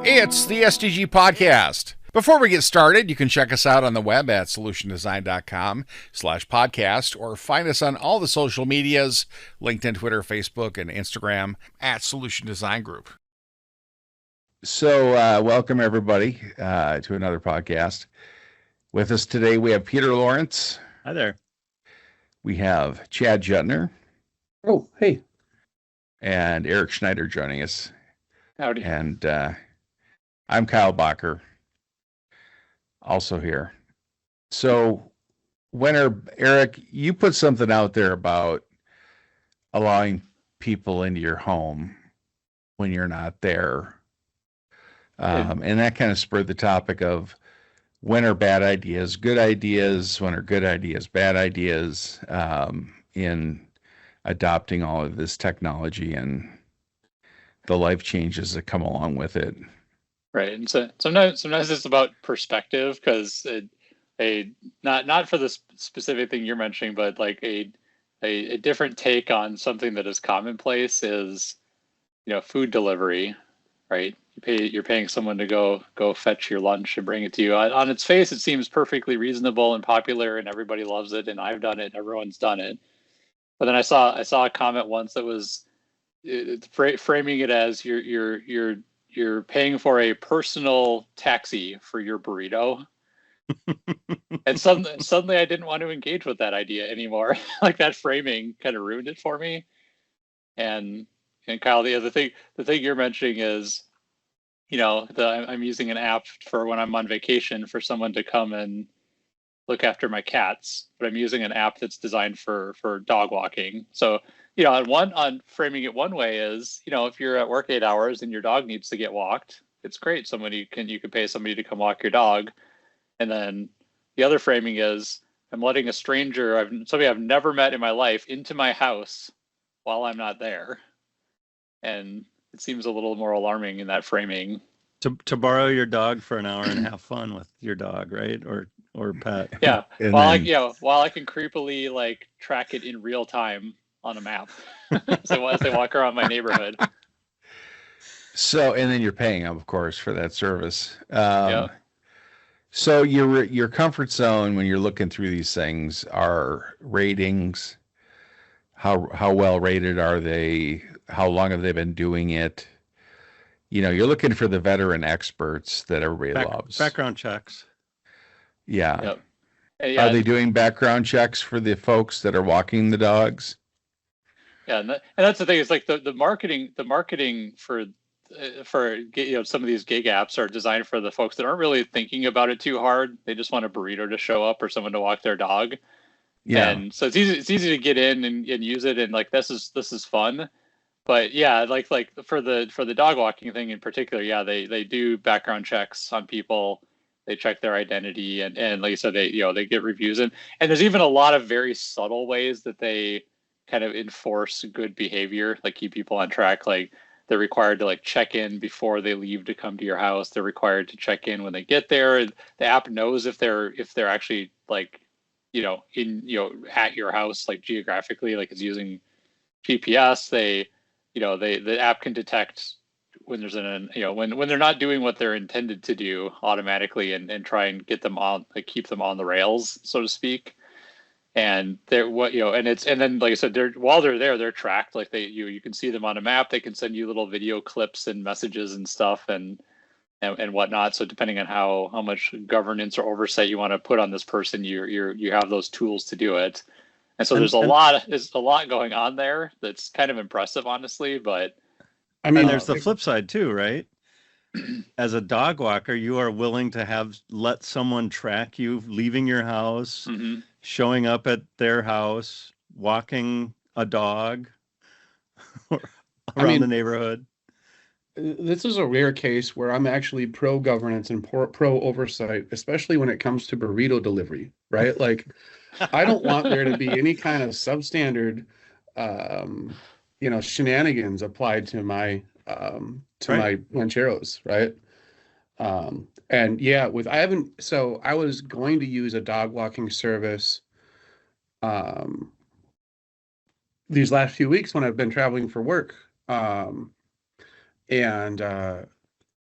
It's the SDG Podcast. Before we get started, you can check us out on the web at solutiondesign.com/podcast or find us on all the social medias, LinkedIn, Twitter, Facebook, and Instagram at Solution Design Group. So welcome everybody to another podcast. With us today, we have Peter Lawrence. Hi there. We have Chad Juttner. Oh, hey. And Eric Schneider joining us. Howdy. And I'm Kyle Bacher, also here. So, Eric, you put something out there about allowing people into your home when you're not there. And that kind of spurred the topic of when are bad ideas good ideas, when are good ideas bad ideas, in adopting all of this technology and the life changes that come along with it. Right. And so sometimes it's about perspective, because not for the specific thing you're mentioning, but like a different take on something that is commonplace is, food delivery, right? You're paying someone to go fetch your lunch and bring it to you. On its face, it seems perfectly reasonable and popular, and everybody loves it, and I've done it, and everyone's done it. But then I saw a comment once that was framing it as you're paying for a personal taxi for your burrito. And suddenly I didn't want to engage with that idea anymore. Like, that framing kind of ruined it for me. And Kyle, the thing you're mentioning is, I'm using an app for when I'm on vacation for someone to come and look after my cats, but I'm using an app that's designed for dog walking. So, on framing it one way is, if you're at work 8 hours and your dog needs to get walked, it's great. You can pay somebody to come walk your dog. And then the other framing is, I'm letting a stranger, somebody I've never met in my life, into my house while I'm not there. And it seems a little more alarming in that framing. To borrow your dog for an hour and have fun with your dog, right? Or pet. Yeah. While I can creepily track it in real time on a map. So as they walk around my neighborhood. So, and then you're paying them, of course, for that service. Yeah. So your comfort zone when you're looking through these things are ratings. How well rated are they? How long have they been doing it? You're looking for the veteran experts that everybody loves. Background checks. Yeah. Yep. Are they doing background checks for the folks that are walking the dogs? Yeah, and that's the thing. It's like the marketing for some of these gig apps are designed for the folks that aren't really thinking about it too hard. They just want a burrito to show up or someone to walk their dog. Yeah. And so it's easy to get in and use it, and this is fun. But yeah, like for the dog walking thing in particular, yeah, they do background checks on people. They check their identity, and like I said, they get reviews, and there's even a lot of very subtle ways that they kind of enforce good behavior, like keep people on track. Like, they're required to check in before they leave to come to your house. They're required to check in when they get there. The app knows if they're actually at your house, geographically, it's using GPS. The app can detect when there's when they're not doing what they're intended to do automatically, and try and get them on, keep them on the rails, so to speak. And then like I said, while they're there, they're tracked. You can see them on a map. They can send you little video clips and messages and stuff and whatnot. So depending on how much governance or oversight you want to put on this person, you have those tools to do it. And so there's a lot going on there that's kind of impressive, honestly. But I mean, there's the flip side too, right? As a dog walker, you are willing to let someone track you leaving your house, mm-hmm. showing up at their house, walking a dog around the neighborhood. This is a rare case where I'm actually pro governance and pro oversight, especially when it comes to burrito delivery, right? I don't want there to be any kind of substandard, shenanigans applied to my my rancheros, right? And yeah, I was going to use a dog walking service these last few weeks when I've been traveling for work. And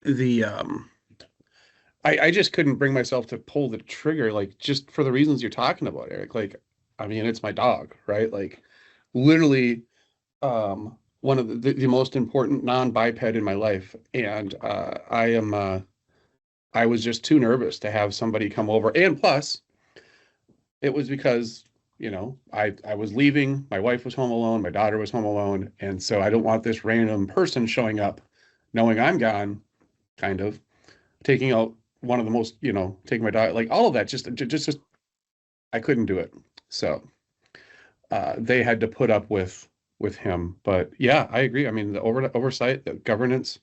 the I just couldn't bring myself to pull the trigger, like just for the reasons you're talking about, Eric. Like, I mean, it's my dog, right? Like, literally, one of the most important non-biped in my life, and I was just too nervous to have somebody come over, and plus, it was because I was leaving, my wife was home alone, my daughter was home alone, and so I don't want this random person showing up, knowing I'm gone, kind of taking out one of the most, taking my dog, like all of that, just I couldn't do it. So they had to put up with him. But yeah, I agree. I mean, the oversight, the governance,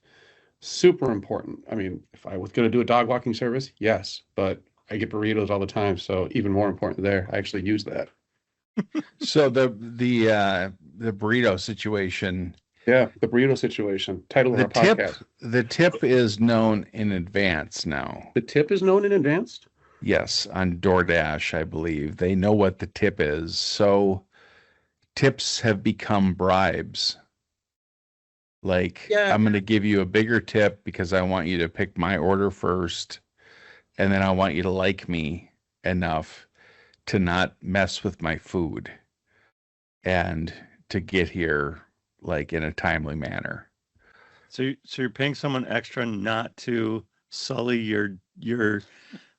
super important. I mean, if I was going to do a dog walking service, yes, but I get burritos all the time, so even more important there. I actually use that. So the burrito situation. Yeah, the burrito situation. Title of our podcast. The tip is known in advance now. The tip is known in advance? Yes, on DoorDash, I believe. They know what the tip is. So tips have become bribes. Like, yeah. I'm going to give you a bigger tip because I want you to pick my order first. And then I want you to like me enough to not mess with my food and to get here like in a timely manner. So you're paying someone extra not to sully your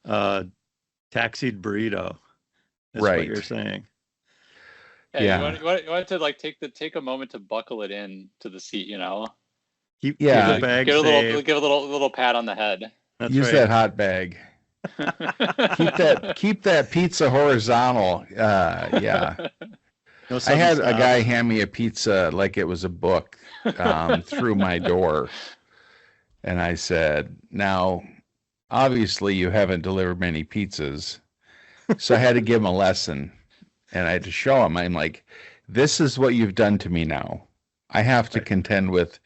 taxied burrito. That's right. What you're saying. Yeah. You want to like take a moment to buckle it in to the seat, Keep the bag give safe. Give a little pat on the head. That's Use right. that hot bag. keep that pizza horizontal. Yeah. No I had sudden a guy hand me a pizza like it was a book through my door. And I said, now, obviously you haven't delivered many pizzas. So I had to give him a lesson. And I had to show him, I'm like, this is what you've done to me now. I have to contend with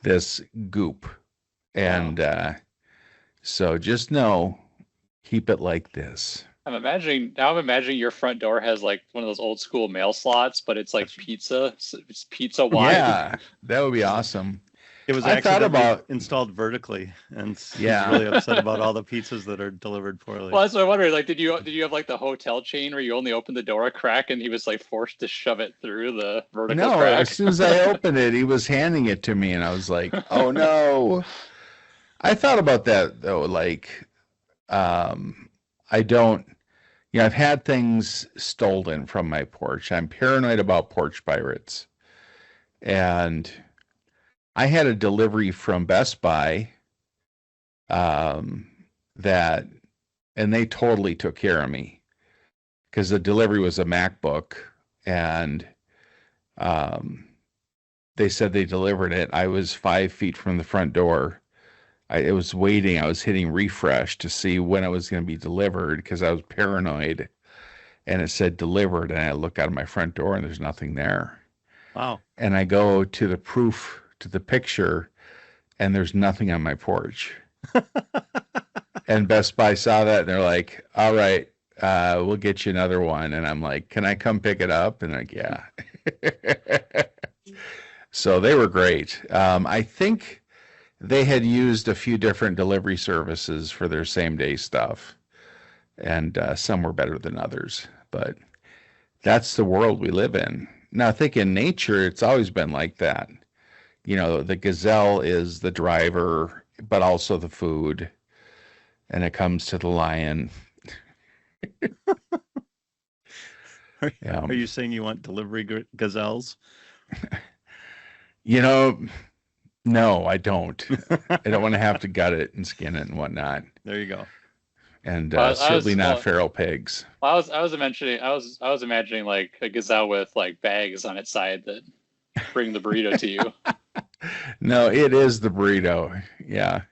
this goop. And so just know, keep it like this. I'm imagining your front door has like one of those old school mail slots, but it's like pizza. It's pizza wide. Yeah, that would be awesome. It was I thought about installed vertically, and he's Yeah. really upset about all the pizzas that are delivered poorly. Well, that's what I'm wondering. Like, did you have like the hotel chain where you only open the door a crack and he was like forced to shove it through the vertical No, crack? as soon as I opened it, he was handing it to me, and I was like, "Oh no!" I thought about that though. Like, I don't. I've had things stolen from my porch. I'm paranoid about porch pirates, and I had a delivery from Best Buy. That, and they totally took care of me because the delivery was a MacBook, and they said they delivered it. I was 5 feet from the front door. It was waiting. I was hitting refresh to see when it was going to be delivered because I was paranoid. And it said delivered, and I look out of my front door, and there's nothing there. Wow. And I go to the picture, and there's nothing on my porch. And Best Buy saw that, and they're like, all right, we'll get you another one. And I'm like, can I come pick it up? And like, yeah. So they were great. I think they had used a few different delivery services for their same day stuff. And some were better than others. But that's the world we live in. Now, I think in nature, it's always been like that. The gazelle is the driver, but also the food. And it comes to the lion. Are you saying you want delivery gazelles? No, I don't. I don't want to have to gut it and skin it and whatnot. There you go. And certainly not feral pigs. Well, I was imagining like a gazelle with like bags on its side that bring the burrito to you. No, it is the burrito. Yeah.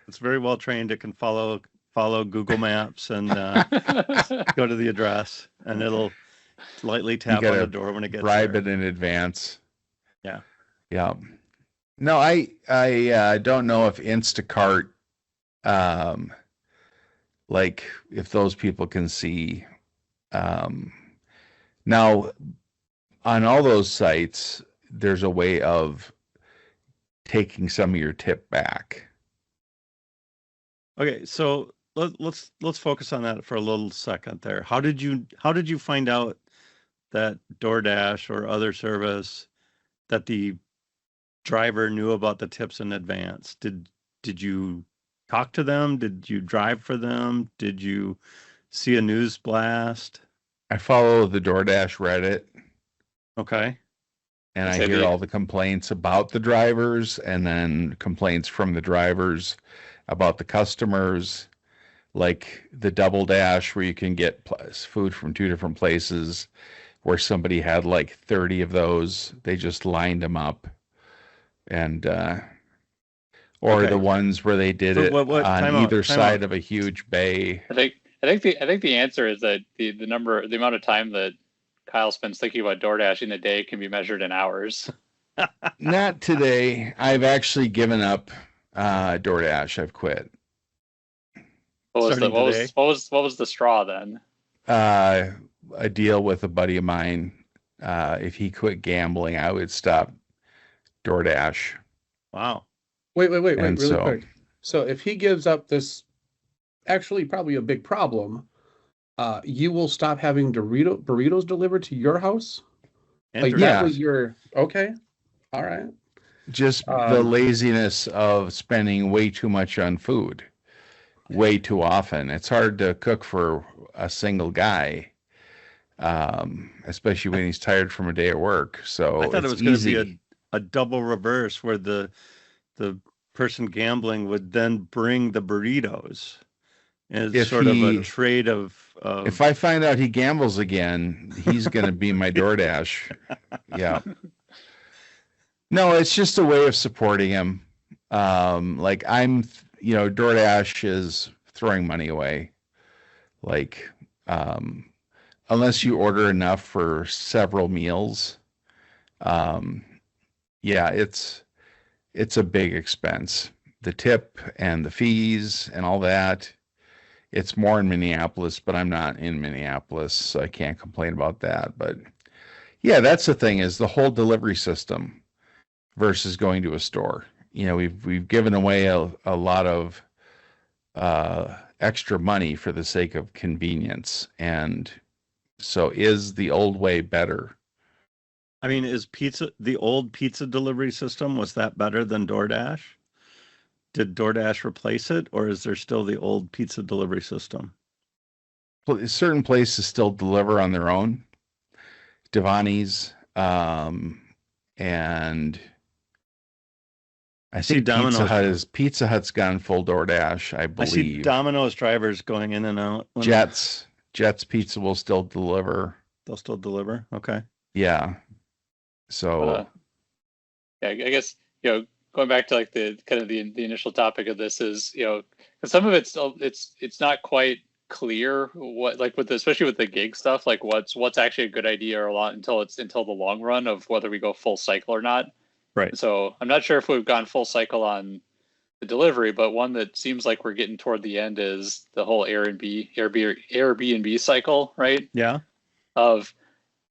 It's very well trained. It can follow Google Maps and go to the address, and it'll lightly tap on the door when it gets bribe there. it in advance. Yeah. Yeah. No, I don't know if Instacart, like if those people can see. Now, on all those sites, there's a way of taking some of your tip back. Okay, so let's focus on that for a little second there. How did you find out that DoorDash or other service that the driver knew about the tips in advance? Did you talk to them? Did you drive for them? Did you see a news blast? I follow the DoorDash Reddit Okay. and I hear all the complaints about the drivers and then complaints from the drivers about the customers, like the Double Dash where you can get food from 2 different places, where somebody had like 30 of those. They just lined them up. And or the ones where they did it on either side of a huge bay. I think the answer is that the amount of time that Kyle spends thinking about DoorDash in a day can be measured in hours. Not today. I've actually given up DoorDash. I've quit. What was the straw then? A deal with a buddy of mine. If he quit gambling, I would stop DoorDash. Wow. Wait, really quick. So if he gives up this, actually probably a big problem, you will stop having burritos delivered to your house? Like that was your, okay. All right. Just the laziness of spending way too much on food, way too often. It's hard to cook for a single guy, especially when he's tired from a day at work. So I thought it was going to be a double reverse where the person gambling would then bring the burritos as sort of a trade of. If I find out he gambles again, he's going to be my DoorDash. Yeah. No, it's just a way of supporting him. Like DoorDash is throwing money away. Like, unless you order enough for several meals, it's a big expense. The tip and the fees and all that. It's more in Minneapolis, but I'm not in Minneapolis, so I can't complain about that. But yeah, that's the thing, is the whole delivery system versus going to a store. We've given away a lot of extra money for the sake of convenience. And so is the old way better? I mean, the old pizza delivery system, was that better than DoorDash? Did DoorDash replace it, or is there still the old pizza delivery system? Certain places still deliver on their own. Devani's, and I think Pizza Hut's gone full DoorDash, I believe. I see Domino's drivers going in and out. Jets Pizza will still deliver. They'll still deliver? Okay. Yeah. So I guess, going back to like the kind of the initial topic of this is, some of it's not quite clear what, like especially with the gig stuff, like what's actually a good idea or a lot until the long run of whether we go full cycle or not. Right. So I'm not sure if we've gone full cycle on the delivery, but one that seems like we're getting toward the end is the whole Airbnb cycle, right? Yeah. Of,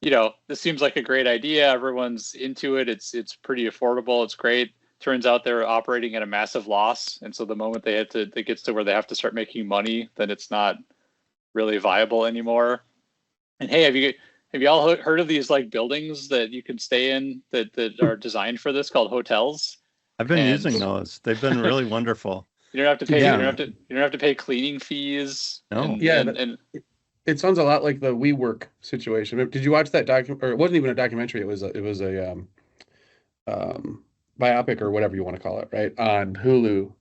this seems like a great idea. Everyone's into it. It's pretty affordable. It's great. Turns out they're operating at a massive loss. And so the moment it gets to where they have to start making money, then it's not really viable anymore. And hey, have you all heard of these like buildings that you can stay in that are designed for this, called hotels? I've been using those. They've been really wonderful. You don't have to pay. You don't have to pay cleaning fees. No. And it sounds a lot like the WeWork situation. Did you watch that documentary? Or it wasn't even a documentary. It was a biopic or whatever you want to call it, right? On Hulu.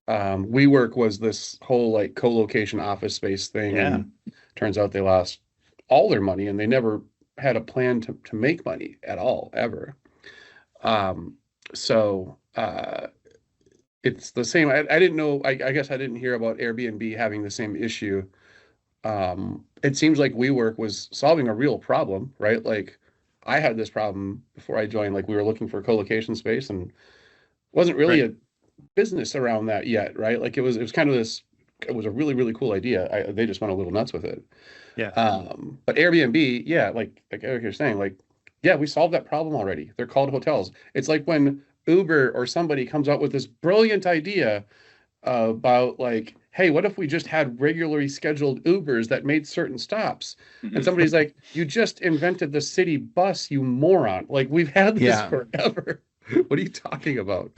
WeWork was this whole like co-location office space thing. Yeah. And turns out they lost all their money and they never had a plan to make money at all, ever. It's the same. I didn't know, I guess I didn't hear about Airbnb having the same issue. It seems like WeWork was solving a real problem, right? Like I had this problem before I joined. Like we were looking for co-location space and wasn't really a business around that yet, right? Like it was kind of this. It was a really, really cool idea. They just went a little nuts with it. Yeah. But Airbnb, yeah, like Eric, you're saying, like, yeah, we solved that problem already. They're called hotels. It's like when Uber or somebody comes out with this brilliant idea about like, hey, what if we just had regularly scheduled Ubers that made certain stops? And somebody's like, you just invented the city bus, you moron. Like, we've had this forever. What are you talking about?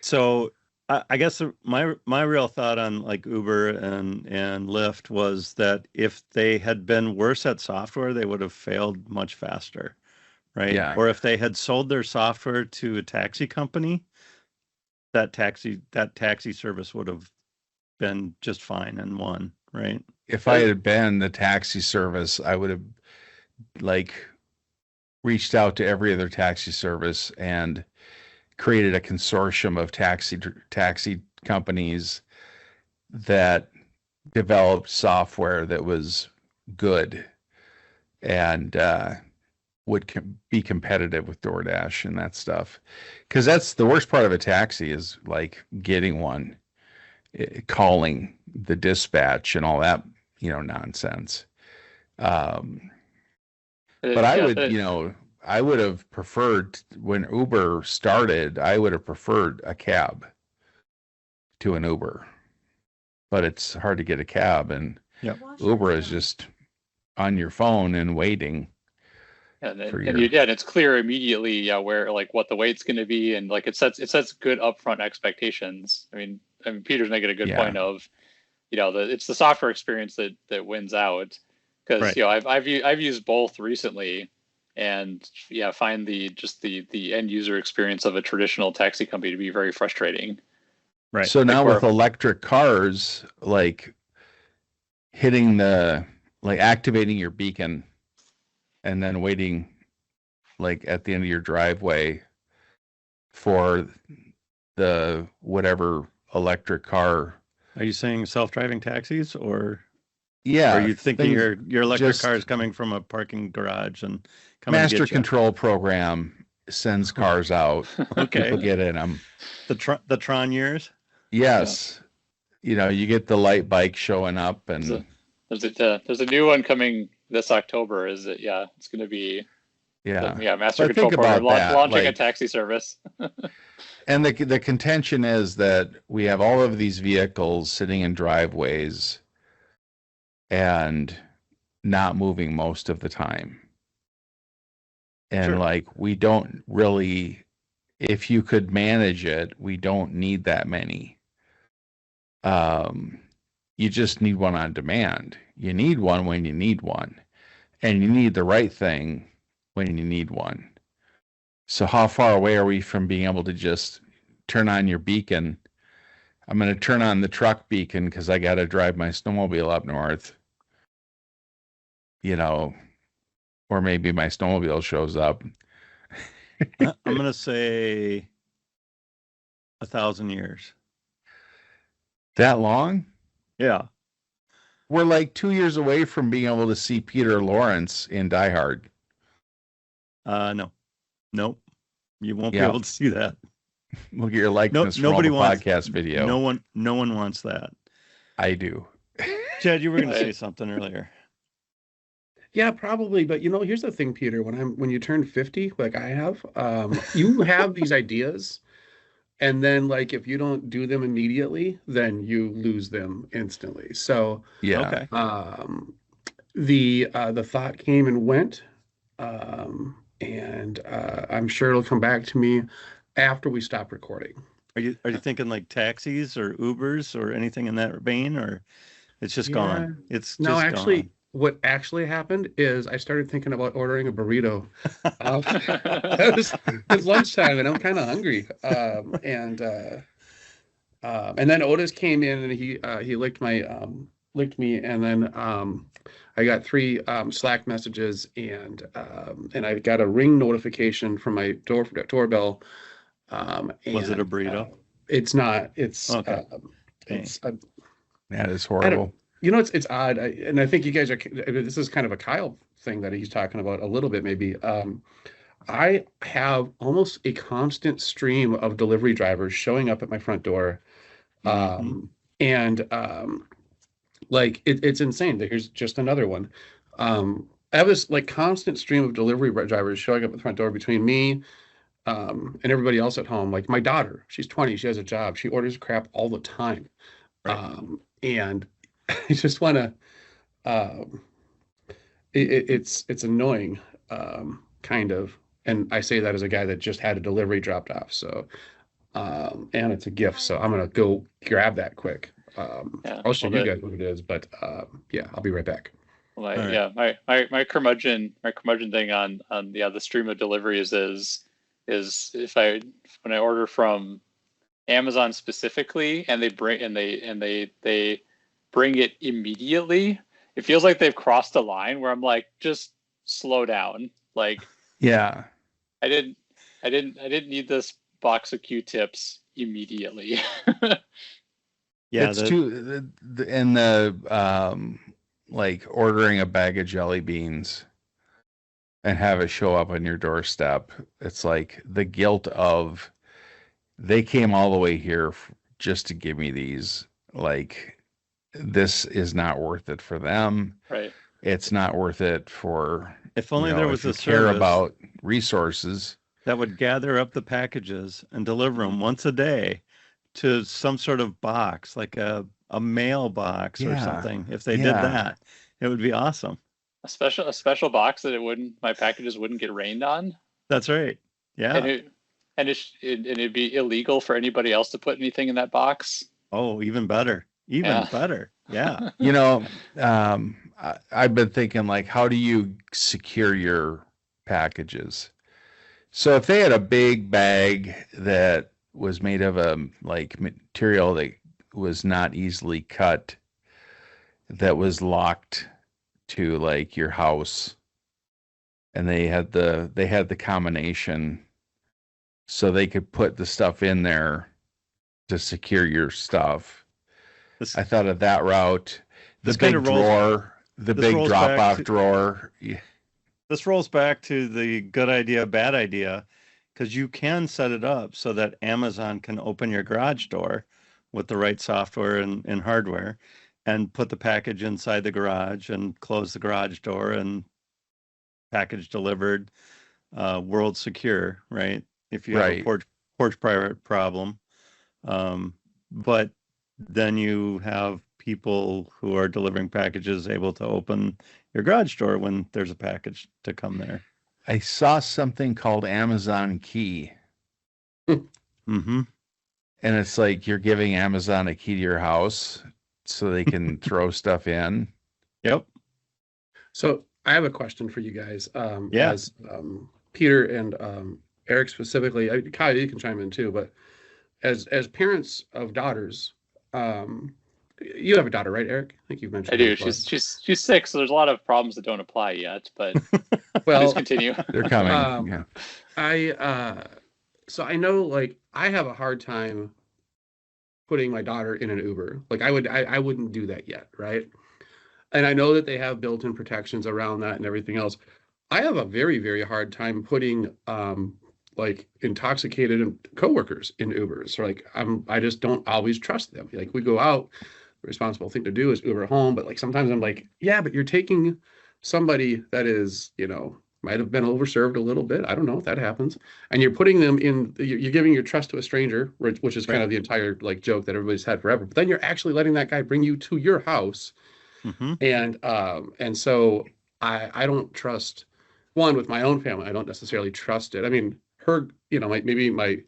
So I guess my real thought on like Uber and Lyft was that if they had been worse at software, they would have failed much faster, right? Yeah. Or if they had sold their software to a taxi company, that taxi service would have been just fine and won, right? If I had been the taxi service, I would have like reached out to every other taxi service and created a consortium of taxi companies that developed software that was good and would be competitive with DoorDash and that stuff. Because that's the worst part of a taxi is like getting one, calling the dispatch and all that, nonsense. But I would, I would have preferred when Uber started, I would have preferred a cab to an Uber. But it's hard to get a cab, and Uber is just on your phone and waiting. And it's clear immediately, where like what the wait's going to be, and like it sets good upfront expectations. I mean Peter's making a good point of, it's the software experience that wins out, because I've used both recently, and find the end user experience of a traditional taxi company to be very frustrating. Right. So now with electric cars, like activating your beacon and then waiting like at the end of your driveway for the whatever electric car. Are you saying self-driving taxis, or are you thinking your electric car is coming from a parking garage and coming master to get you? Control program sends cars out. Okay. People get in them. The Tron years? Yes. You get the light bike showing up, and there's a new one coming this October. Is it? Yeah, it's going to be. Master Control program launching a taxi service. And the contention is that we have all of these vehicles sitting in driveways and not moving most of the time. And we don't really, if you could manage it, we don't need that many. You just need one on demand. You need one when you need one, and you need the right thing when you need one. So how far away are we from being able to just turn on your beacon? I'm going to turn on the truck beacon because I got to drive my snowmobile up north, or maybe my snowmobile shows up. I'm going to say 1,000 years. That long? Yeah. We're like 2 years away from being able to see Peter Lawrence in Die Hard. Nope. You won't be able to see that. Look at your likeness from all the podcast video. No one wants that. I do. Chad, you were going to say something earlier. Yeah, probably. But here's the thing, Peter. When you turn 50, like I have, you have these ideas, and then like if you don't do them immediately, then you lose them instantly. So okay. The thought came and went, and I'm sure it'll come back to me after we stop recording. Are you thinking like taxis or Ubers or anything in that vein, or it's just gone? It's no, just actually. Gone. What actually happened is I started thinking about ordering a burrito. It's lunchtime and I'm kind of hungry. And then Otis came in and he licked me, and then I got 3 Slack messages, and I got a ring notification from my doorbell. Was it a burrito? It's not. It's okay. That is horrible. It's odd, and I think you guys are. This is kind of a Kyle thing that he's talking about a little bit, maybe. I have almost a constant stream of delivery drivers showing up at my front door, and like it's insane. Here's just another one. I have this like constant stream of delivery drivers showing up at the front door between me, and everybody else at home, like my daughter, she's 20, she has a job, she orders crap all the time. Right. And I just want to, um, it's annoying, kind of. And I say that as a guy that just had a delivery dropped off. So, and it's a gift. So I'm going to go grab that quick. Yeah. I'll show Well, you guys what it is, but yeah, I'll be right back. my, All right. yeah, my curmudgeon thing on the stream of deliveries is when I order from Amazon specifically and they bring it immediately, it feels like they've crossed a line where I'm like, just slow down. Like, Yeah. I didn't need this box of Q-tips immediately. Yeah, It's too in the like ordering a bag of jelly beans and have it show up on your doorstep. It's like the guilt of they came all the way here just to give me these. Like, this is not worth it for them. Right. It's not worth it for, if only there was if you a care service about resources. that would gather up the packages and deliver them once a day to some sort of box, like a mailbox or Yeah, something. If they did yeah. that, it would be awesome. A special box that my packages wouldn't get rained on. That's right. Yeah. It'd be illegal for anybody else to put anything in that box. Oh, even better. Even better. Yeah. I've been thinking, like, how do you secure your packages? So if they had a big bag that was made of a like material that was not easily cut, that was locked to like your house, and they had the combination, so they could put the stuff in there to secure your stuff. I thought of that route. The big drawer, the big drop-off drawer. Yeah. This rolls back to the good idea, bad idea, because you can set it up so that Amazon can open your garage door with the right software and hardware and put the package inside the garage and close the garage door and package delivered, world secure, right? If you have a porch pirate problem. But then you have people who are delivering packages able to open your garage door when there's a package to come there. I saw something called Amazon Key. Mm-hmm. And it's like you're giving Amazon a key to your house so they can throw stuff in. Yep. So I have a question for you guys. Yeah. As Peter and Eric specifically, Kyle, you can chime in too, but as parents of daughters, you have a daughter, right, Eric? I think you've mentioned. I do. She's 6, so there's a lot of problems that don't apply yet, but well, please continue. They're coming. Yeah. So I know, like, I have a hard time putting my daughter in an Uber. Like, I wouldn't do that yet, right? And I know that they have built-in protections around that and everything else. I have a very, very hard time putting like intoxicated coworkers in Ubers. Like, I just don't always trust them. Like, we go out, the responsible thing to do is Uber home, but like sometimes I'm like, yeah, but you're taking somebody that is, might have been overserved a little bit. I don't know if that happens. And you're putting them in, you're giving your trust to a stranger, which is kind of the entire like joke that everybody's had forever. But then you're actually letting that guy bring you to your house. Mm-hmm. And so I don't trust, one, with my own family, I don't necessarily trust it. I mean, her, maybe my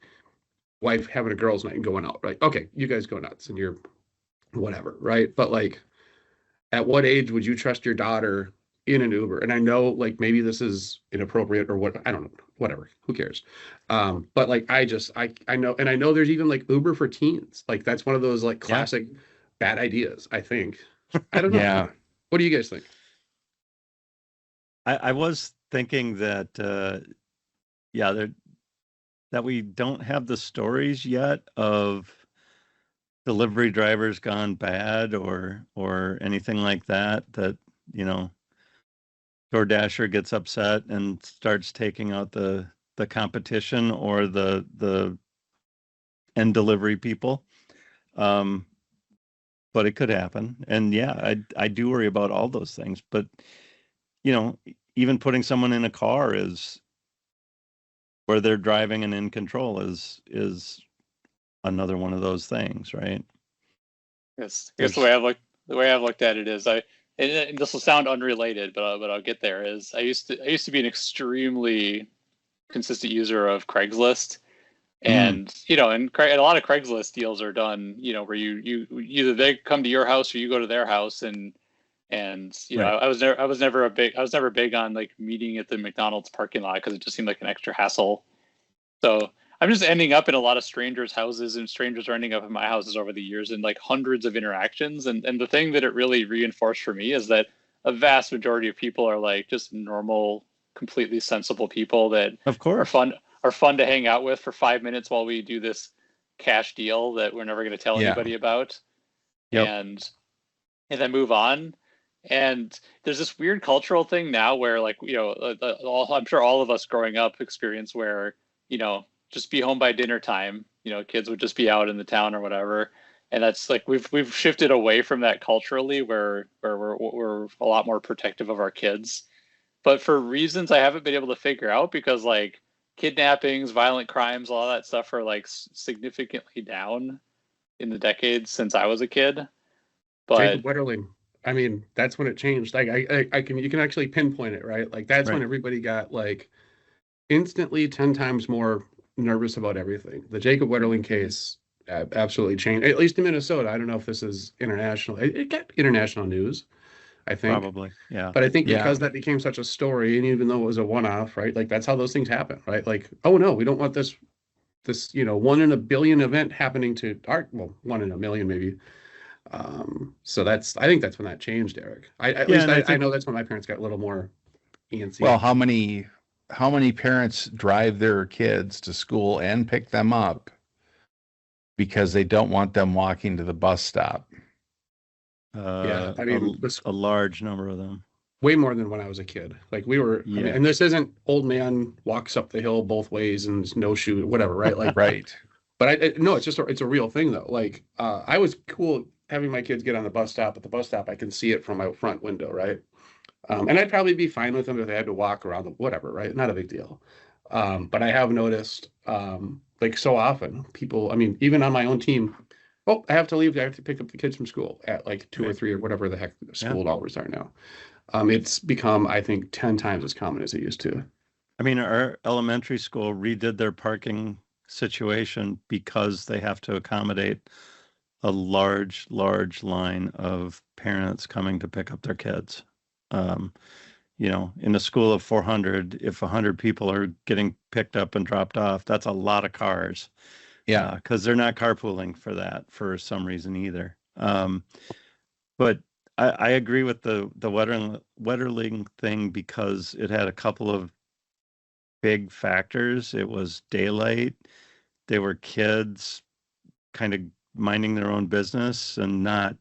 wife having a girls' night and going out, right? Okay, you guys go nuts and you're whatever, right? But like, at what age would you trust your daughter in an Uber? And I know, like, maybe this is inappropriate or what, I don't know, whatever, who cares? But like, I know, and I know there's even like Uber for teens. Like, that's one of those like classic bad ideas, I think. I don't know. Yeah. What do you guys think? I was thinking that, that we don't have the stories yet of delivery drivers gone bad or anything like that, DoorDasher gets upset and starts taking out the competition or the end delivery people. But it could happen. And yeah, I do worry about all those things, but even putting someone in a car is where they're driving and in control is another one of those things, right? Yes, I guess the way I've looked at it is and this will sound unrelated, but I'll get there. Is I used to be an extremely consistent user of Craigslist, and and a lot of Craigslist deals are done, where you either they come to your house or you go to their house, and Right. I was never big on like meeting at the McDonald's parking lot because it just seemed like an extra hassle. So I'm just ending up in a lot of strangers' houses, and strangers are ending up in my houses over the years, and like hundreds of interactions. And the thing that it really reinforced for me is that a vast majority of people are like just normal, completely sensible people that Of course. are fun to hang out with for 5 minutes while we do this cash deal that we're never going to tell anybody about. Yep. And then move on. And there's this weird cultural thing now where, like, I'm sure all of us growing up experienced where, just be home by dinner time, kids would just be out in the town or whatever. And that's like, we've shifted away from that culturally where we're a lot more protective of our kids. But for reasons I haven't been able to figure out, because like kidnappings, violent crimes, all that stuff are like significantly down in the decades since I was a kid. But Jacob Wetterling. I mean, that's when it changed. Like you can actually pinpoint it, right? Like that's when everybody got like instantly 10 times more nervous about everything. The Jacob Wetterling case absolutely changed, at least in Minnesota. I don't know if this is international. It got international news, I think. Probably, yeah. But I think because that became such a story, and even though it was a one-off, right? Like that's how those things happen, right? Like, oh no, we don't want this 1 in a billion event happening to our, well, 1 in a million maybe. So I think that's when that changed, Eric. I know that's when my parents got a little more antsy. Well, how many parents drive their kids to school and pick them up because they don't want them walking to the bus stop? Yeah, I mean, a large number of them. Way more than when I was a kid. Like we were, I mean, and this isn't old man walks up the hill both ways and no shoe, whatever, right? Like, right. But no, it's a real thing though. Like, I was cool having my kids get on the bus stop. At the bus stop, I can see it from my front window, right? And I'd probably be fine with them if they had to walk around the whatever, right? Not a big deal. But I have noticed, like so often, people. I mean, even on my own team. Oh, I have to leave. I have to pick up the kids from school at like 2 or 3 or whatever the heck school hours are now. It's become, I think, 10 times as common as it used to. I mean, our elementary school redid their parking situation because they have to accommodate a large line of parents coming to pick up their kids. In a school of 400, if 100 people are getting picked up and dropped off, that's a lot of cars. Yeah, because they're not carpooling for that for some reason either. But I agree with the Wetterling thing because it had a couple of big factors. It was daylight. They were kids kind of minding their own business and not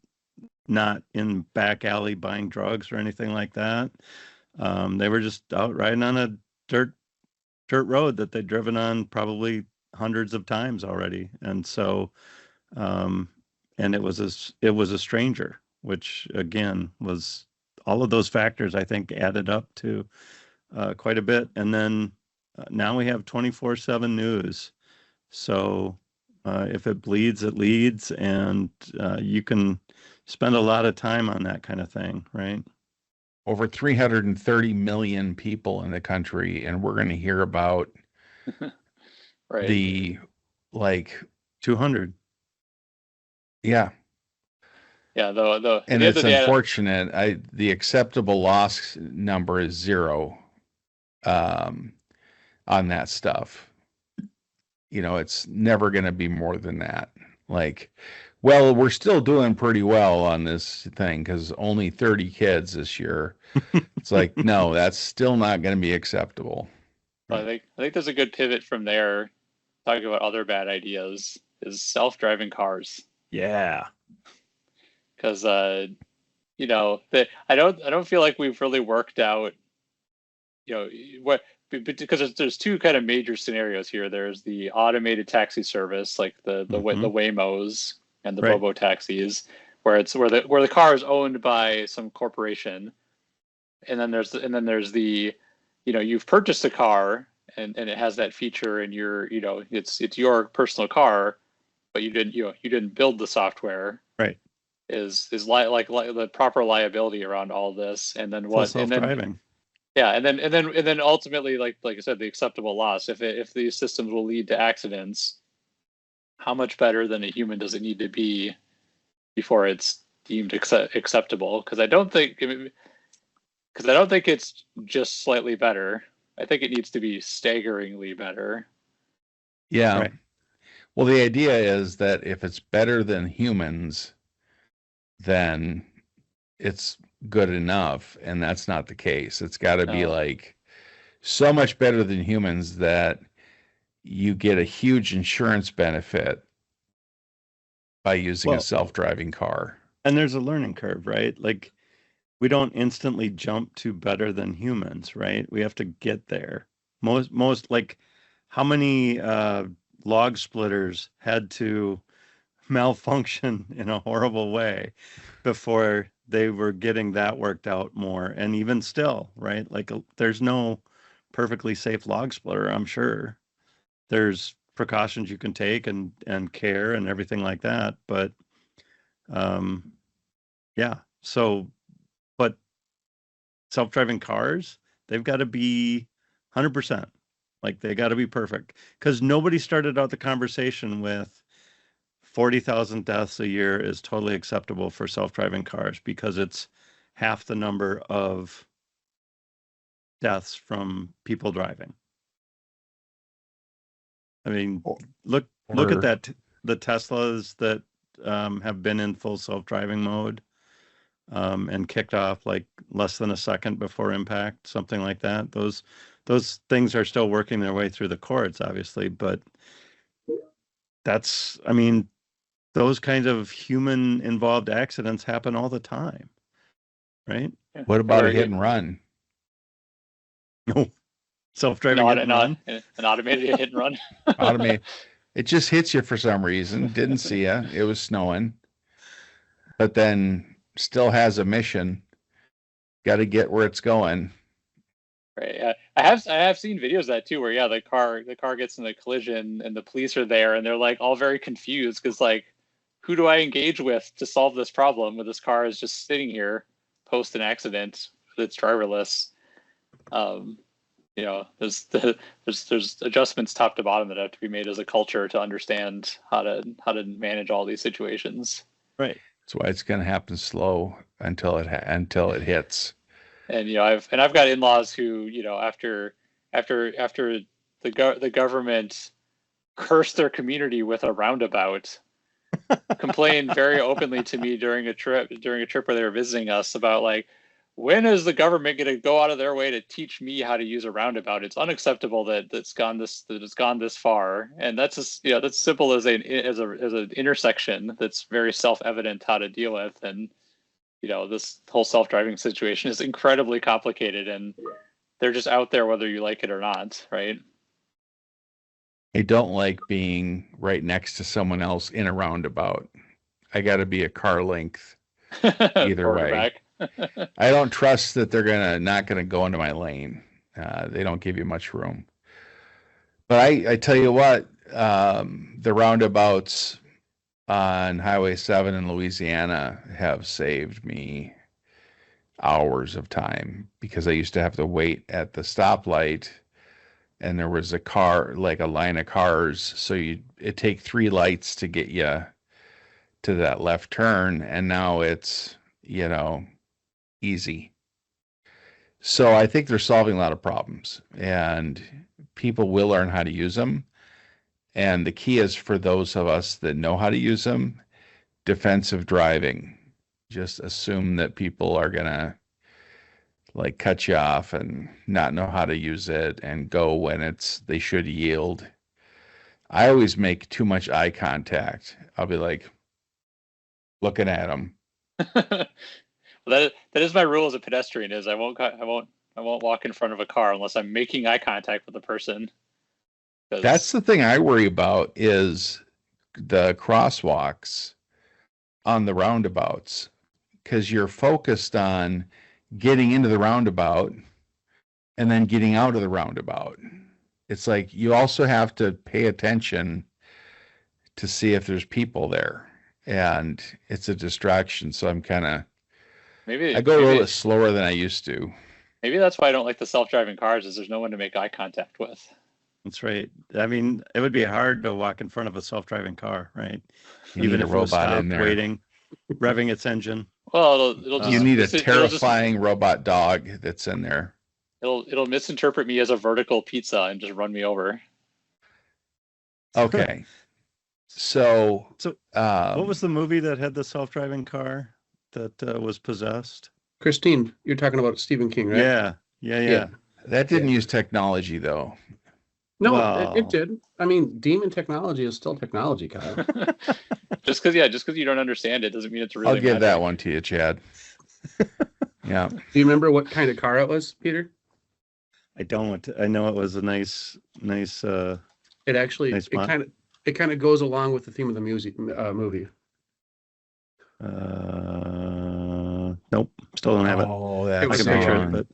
in back alley buying drugs or anything like that. They were just out riding on a dirt road that they'd driven on probably hundreds of times already. And so, and it was a stranger, which again was all of those factors, I think, added up to quite a bit. And then now we have 24/7 news. So if it bleeds, it leads, and you can spend a lot of time on that kind of thing, right? Over 330 million people in the country, and we're going to hear about right. the like 200. Yeah. Yeah, and it's unfortunate. The acceptable loss number is 0 on that stuff. It's never going to be more than that. Like, well, we're still doing pretty well on this thing because only 30 kids this year. It's like, no, that's still not going to be acceptable. I think there's a good pivot from there. Talking about other bad ideas is self-driving cars. Yeah. Because I don't feel like we've really worked out, what, because there's 2 kind of major scenarios here. There's the automated taxi service, like the Waymos and the Bobo taxis, where the car is owned by some corporation, and then there's the you've purchased a car and it has that feature in your, it's your personal car, but you didn't build the software. Right. Is like the proper liability around all this, and then what? Full self-driving. Yeah, and then ultimately, like I said, the acceptable loss. If these systems will lead to accidents, how much better than a human does it need to be before it's deemed acceptable? Because I don't think it's just slightly better. I think it needs to be staggeringly better. Yeah. Right. Well, the idea is that if it's better than humans, then it's good enough, and that's not the case. It's got to be No. like so much better than humans that you get a huge insurance benefit by using a self-driving car. And there's a learning curve, right? Like, we don't instantly jump to better than humans, right? We have to get there. Most like, how many log splitters had to malfunction in a horrible way before they were getting that worked out more? And even still, right? Like, there's no perfectly safe log splitter, I'm sure. There's precautions you can take and care and everything like that. But yeah. So, but self-driving cars, they've got to be 100%. Like, they got to be perfect, because nobody started out the conversation with 40,000 deaths a year is totally acceptable for self-driving cars, because it's half the number of deaths from people driving. I mean, look at that. The Teslas that have been in full self-driving mode and kicked off like less than a second before impact, something like that. Those things are still working their way through the courts, obviously, but I mean, those kinds of human involved accidents happen all the time, right? What about a hit and run? No. Self-driving hit and run? An automated hit and run. Automated. It just hits you for some reason. Didn't see you. It was snowing. But then still has a mission. Got to get where it's going. Right. I have seen videos of that too, where the car gets in a collision and the police are there and they're like all very confused because like, who do I engage with to solve this problem when this car is just sitting here post an accident that's driverless? There's adjustments top to bottom that have to be made as a culture to understand how to manage all these situations. Right. That's why it's going to happen slow until it hits. And I've got in-laws who after the government cursed their community with a roundabout, complained very openly to me during a trip where they were visiting us about like, when is the government going to go out of their way to teach me how to use a roundabout? It's unacceptable that it's gone this far, and that's just that's simple as an intersection that's very self-evident how to deal with, and this whole self-driving situation is incredibly complicated, and they're just out there whether you like it or not, right? I don't like being right next to someone else in a roundabout. I got to be a car length either way. I don't trust that they're not gonna go into my lane. They don't give you much room. But I tell you what, the roundabouts on Highway 7 in Louisiana have saved me hours of time, because I used to have to wait at the stoplight and there was a line of cars. So it'd take 3 lights to get you to that left turn. And now it's, easy. So I think they're solving a lot of problems, and people will learn how to use them. And the key is, for those of us that know how to use them, defensive driving. Just assume that people are going to like cut you off and not know how to use it and go when they should yield. I always make too much eye contact. I'll be like looking at them. That is my rule as a pedestrian. Is I won't walk in front of a car unless I'm making eye contact with the person. That's the thing I worry about, is the crosswalks on the roundabouts, because you're focused on getting into the roundabout and then getting out of the roundabout. it's like you also have to pay attention to see if there's people there, and it's a distraction. So I go a little bit slower than I used to. Maybe that's why I don't like the self-driving cars, is there's no one to make eye contact with. That's right. I mean, it would be hard to walk in front of a self-driving car, right? Even if it was stopped waiting, revving its engine. Well, it'll just, you need a terrifying robot dog that's in there. It'll misinterpret me as a vertical pizza and just run me over. Okay. So what was the movie that had the self-driving car that was possessed? Christine, you're talking about Stephen King, right? Yeah. That didn't use technology, though. No, well, it did. I mean, demon technology is still technology, Kyle. just because you don't understand it doesn't mean it's really. I'll give that one to you, Chad. Yeah. Do you remember what kind of car it was, Peter? I don't. I know it was a nice. It actually nice it kind of goes along with the theme of the movie. Nope, still don't have it. Oh, that's I can picture it, but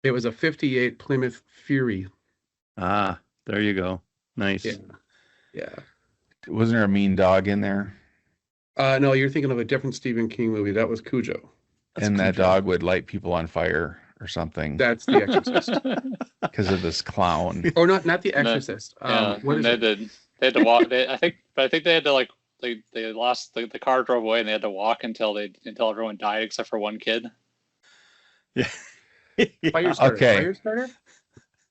it was a '58 Plymouth Fury. Ah, there you go. Nice. Yeah. Wasn't there a mean dog in there? No, you're thinking of a different Stephen King movie. That was Cujo. That dog would light people on fire or something. That's The Exorcist. Because of this clown. Or not The Exorcist. What is it? They had to walk. I think they had to like they lost the car drove away and they had to walk until everyone died except for one kid. Yeah. Firestarter. Okay. Firestarter?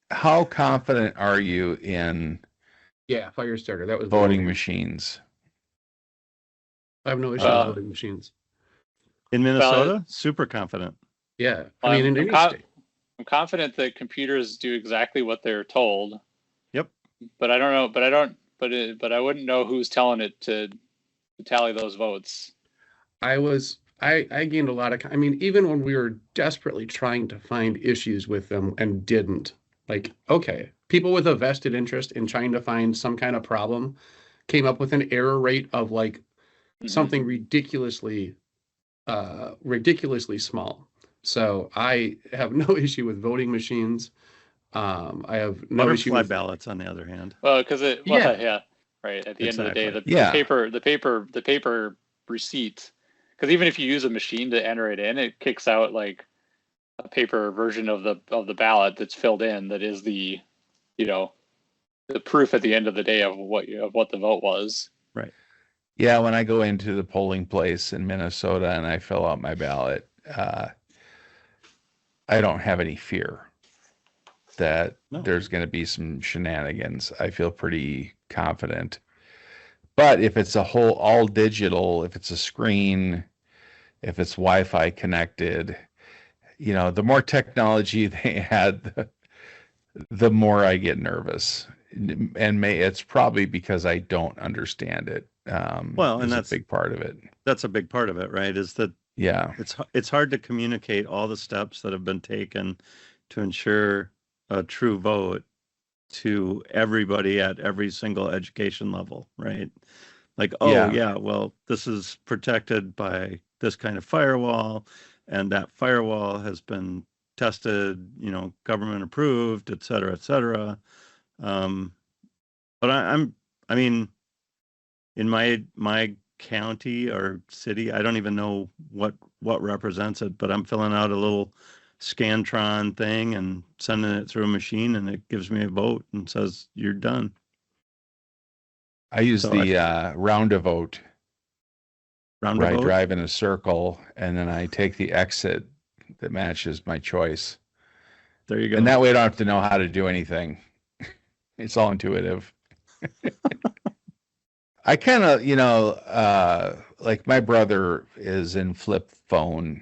How confident are you in Firestarter? That was voting machines? I have no issue with voting machines. In Minnesota, super confident. Yeah. I mean, in any state. I'm confident that computers do exactly what they're told. Yep. But I don't know. But I wouldn't know who's telling it to tally those votes. I gained a lot of. I mean, even when we were desperately trying to find issues with them and didn't. Like, okay, people with a vested interest in trying to find some kind of problem came up with an error rate of like something ridiculously small. So I have no issue with voting machines. I have no issue with ballots, on the other hand. Well, because right. At the end of the day, the paper receipt. Because even if you use a machine to enter it in, it kicks out like a paper version of the ballot that's filled in. That is the proof at the end of the day of what the vote was. Right. Yeah. When I go into the polling place in Minnesota and I fill out my ballot, I don't have any fear that there's going to be some shenanigans. I feel pretty confident. But if it's all digital, if it's a screen, if it's Wi-Fi connected, the more technology they add, the more I get nervous. And it's probably because I don't understand it. And that's a big part of it. That's a big part of it, right? Is that it's hard to communicate all the steps that have been taken to ensure a true vote to everybody at every single education level, right? Like, well, this is protected by this kind of firewall, and that firewall has been tested, government approved, et cetera, et cetera. But I mean, in my county or city, I don't even know what represents it, but I'm filling out a little Scantron thing and sending it through a machine, and it gives me a vote and says you're done. I use the roundabout. Where I drive in a circle and then I take the exit that matches my choice. There you go. And that way I don't have to know how to do anything. It's all intuitive. I kind of, like my brother is in flip phone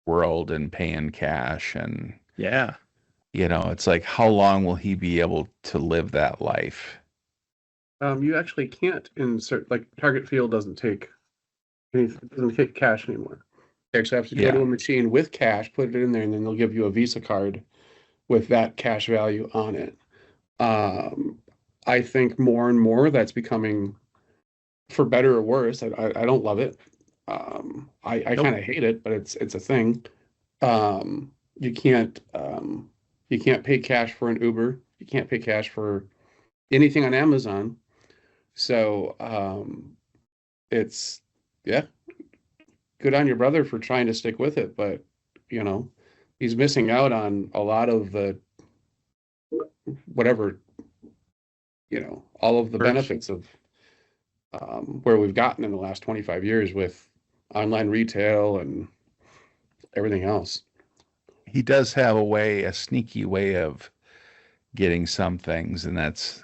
world and paying cash, and it's like, how long will he be able to live that life? You actually can't insert, like Target Field doesn't take cash anymore. You actually have to go to a machine with cash, put it in there, and then they'll give you a Visa card with that cash value on it. I think more and more that's becoming, for better or worse. I don't love it. I kind of hate it, but it's a thing. You can't pay cash for an Uber You can't pay cash for anything on Amazon. So it's yeah, good on your brother for trying to stick with it, but you know, he's missing out on a lot of the whatever, all of the Perks. benefits of where we've gotten in the last 25 years with online retail and everything else. He does have a sneaky way of getting some things, and that's,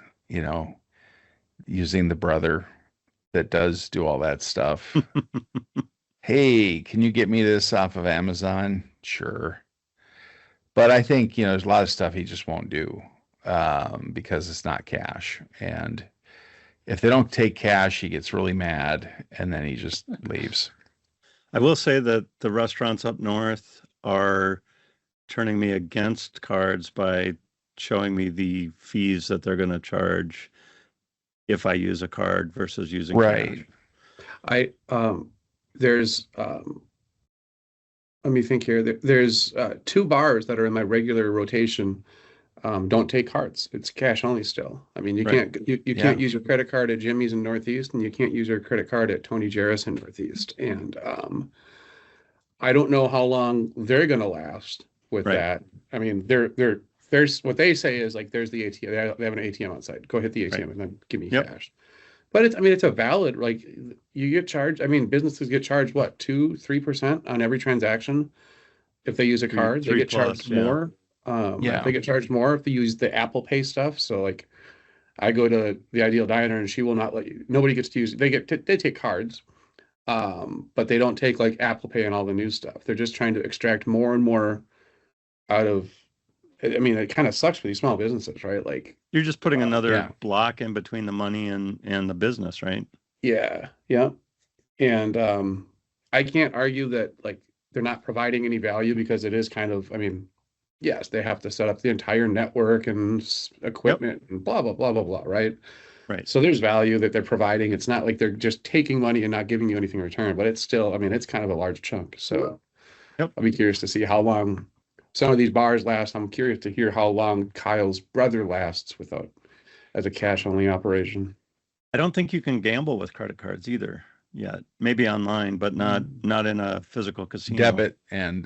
using the brother that does do all that stuff. Hey, can you get me this off of Amazon? Sure. But I think, there's a lot of stuff he just won't do because it's not cash. And if they don't take cash, he gets really mad and then he just leaves. I will say that the restaurants up north are turning me against cards by showing me the fees that they're going to charge if I use a card versus using Right. cash. There's let me think here. There's two bars that are in my regular rotation. Don't take cards. It's cash only still. I mean, you Right. can't you can't use your credit card at Jimmy's in Northeast, and you can't use your credit card at Tony Jarris in Northeast. And I don't know how long they're going to last with Right. that. I mean, there's what they say is like there's the ATM. They have an ATM outside. Go hit the ATM Right. and then give me Yep. cash. But it's a valid, like, you get charged. I mean, businesses get charged what, 2-3% on every transaction if they use a card. They Three get plus, charged yeah. more. Yeah. They get charged more if they use the Apple Pay stuff. So like, I go to the Ideal Diner and she will not let you. Nobody gets to use. They take cards, but they don't take like Apple Pay and all the new stuff. They're just trying to extract more and more out of. I mean, it kind of sucks for these small businesses, right? Like, You're just putting another yeah. block in between the money and the business, right? yeah, and I can't argue that like they're not providing any value because it is kind of. I mean, yes, they have to set up the entire network and equipment and blah blah blah blah blah, right? Right. So there's value that they're providing. It's not like they're just taking money and not giving you anything in return, but it's still. I mean, it's kind of a large chunk. So Yep. I'll be curious to see how long some of these bars last. I'm curious to hear how long Kyle's brother lasts without as a cash only operation. I don't think you can gamble with credit cards either yet. Maybe online, but not in a physical casino. Debit and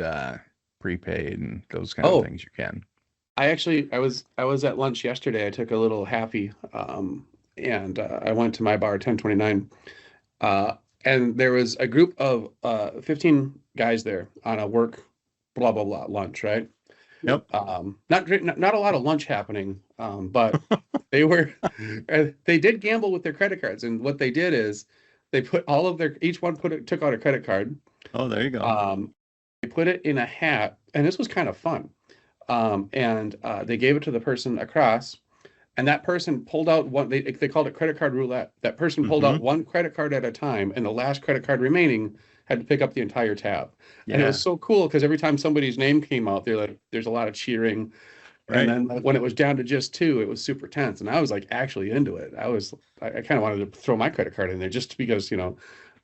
prepaid and those kind Oh. of things you can. I was at lunch yesterday. I took a little halfie, and I went to my bar 1029, and there was a group of 15 guys there on a work blah blah blah lunch, right? Yep. Not a lot of lunch happening, but they did gamble with their credit cards, and what they did is they put all of each one took out a credit card. Oh, there you go. They put it in a hat, and this was kind of fun. And they gave it to the person across, and that person pulled out one. They called it credit card roulette. That person pulled out one credit card at a time, and the last credit card remaining had to pick up the entire tab. Yeah. And it was so cool because every time somebody's name came out, there's a lot of cheering. Right. And then when it was down to just two, it was super tense. And I was like actually into it. I kind of wanted to throw my credit card in there just because,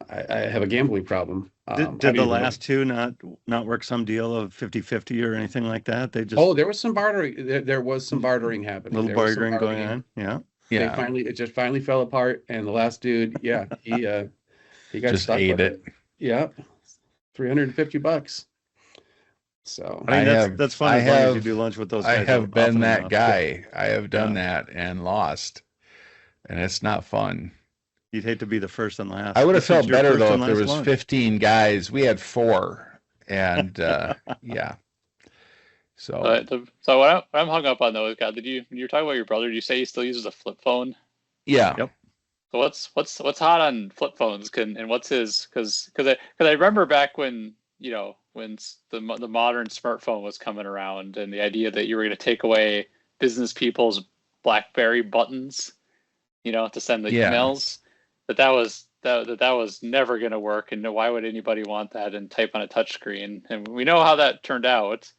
I have a gambling problem. Did the last two not work some deal of 50-50 or anything like that? They just there was some bartering. There was some bartering happening. little There was some bartering going on. Yeah. Yeah. It just finally fell apart, and the last dude, he got Just stuck ate with it. Yeah, $350. So I mean, that's fun as long as you have- do lunch with those I guys. have been often that enough. guy. I have done Yeah. that and lost. And it's not fun. You'd hate to be the first and last. I would have This is felt your better first though and if there last was lunch. 15 guys. We had 4. And yeah. So So what I'm hung up on though is, God, when you were talking about your brother, did you say he still uses a flip phone? yeah. Yep. So what's hot on flip phones? And what's his? Because I remember back when when the modern smartphone was coming around, and the idea that you were going to take away business people's BlackBerry buttons, to send the Yeah. emails, that was never going to work, and why would anybody want that and type on a touchscreen? And we know how that turned out.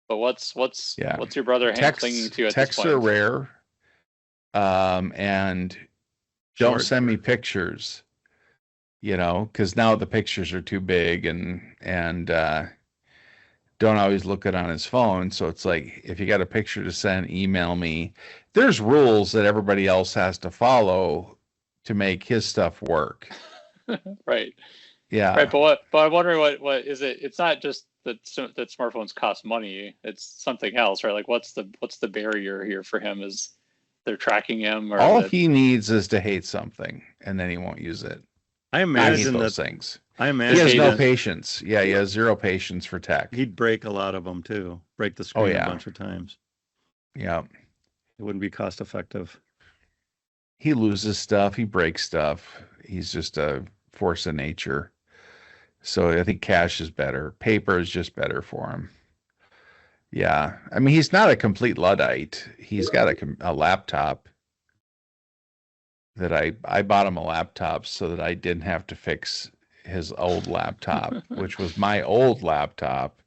But what's your brother clinging to at this Texts point? are rare. And don't Short. send me pictures, because now the pictures are too big and don't always look it on his phone. So it's like, if you got a picture to send, email me. There's rules that everybody else has to follow to make his stuff work. Right. Yeah. Right. But I'm wondering what is it? It's not just that smartphones cost money. It's something else, right? Like what's the barrier here for him? Is they're tracking him, or all he needs is to hate something, and then he won't use it. I hate imagine those that things. I He imagine has no that patience. Yeah, he has zero patience for tech. he'd break a lot of them too. Break the screen yeah. a bunch of times. Yeah. It wouldn't be cost effective. He loses stuff. He breaks stuff. He's just a force of nature. So I think cash is better. Paper is just better for him. Yeah. I mean, he's not a complete Luddite. He's got a laptop that I bought him a laptop so that I didn't have to fix his old laptop, which was my old laptop.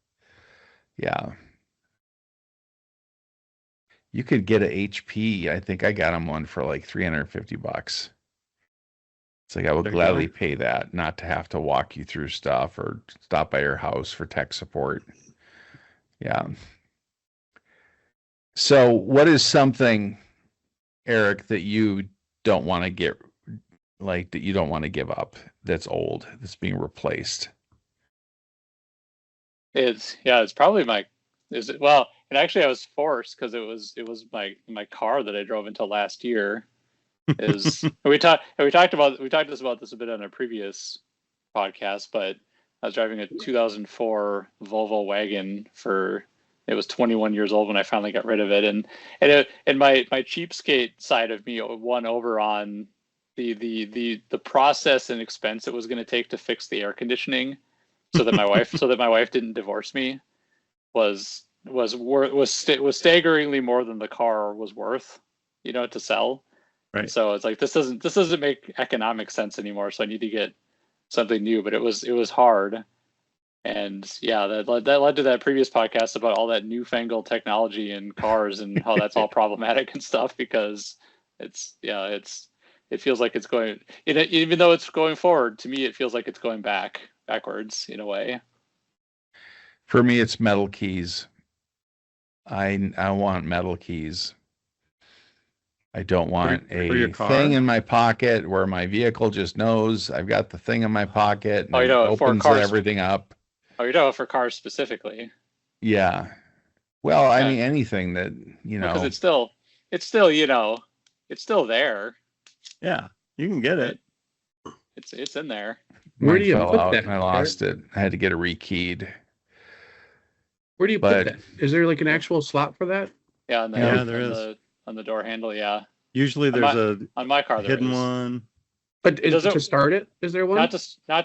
Yeah. You could get a HP. I think I got him one for like $350. It's like I would gladly pay that, not to have to walk you through stuff or stop by your house for tech support. Yeah. So what is something, Eric, that you don't want to get, like, that you don't want to give up, that's old, that's being replaced? It's probably and actually I was forced because it was my car that I drove until last year. Is we talked about this a bit on a previous podcast, but I was driving a 2004 Volvo wagon it was 21 years old when I finally got rid of it, and my cheapskate side of me won over on the process and expense it was going to take to fix the air conditioning, so that my wife didn't divorce me, was staggeringly more than the car was worth, to sell. Right. So it's like this doesn't make economic sense anymore. So I need to get something new. But it was hard, and yeah, that led to that previous podcast about all that newfangled technology in cars and how that's all problematic and stuff, because it feels like it's going, even though it's going forward, to me it feels like it's going backwards in a way. For me, it's metal keys. I want metal keys. I don't want a thing in my pocket where my vehicle just knows I've got the thing in my pocket and it opens everything up. Oh, you're talking for cars specifically? Yeah. Well, I mean, anything that, because it's still it's still there. Yeah, you can get it. It's in there. Where do you put that? I lost it. I had to get it rekeyed. Where do you put that? Is there like an actual slot for that? Yeah, there is. On the door handle, yeah. Usually there's on my car hidden one. But to start it, is there one? Not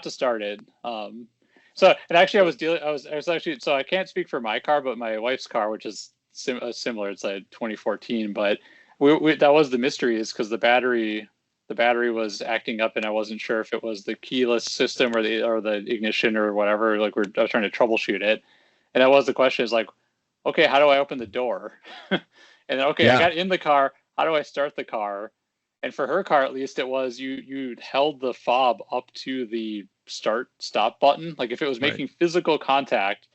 to start it. So, and actually I was actually, so I can't speak for my car, but my wife's car, which is similar, it's like 2014, but that was the mystery, is because the battery was acting up, and I wasn't sure if it was the keyless system or the ignition or whatever. Like I was trying to troubleshoot it, and that was the question, is like, okay, how do I open the door? And then, I got in the car. How do I start the car? And for her car, at least, it was you held the fob up to the stop button, like if it was making physical contact.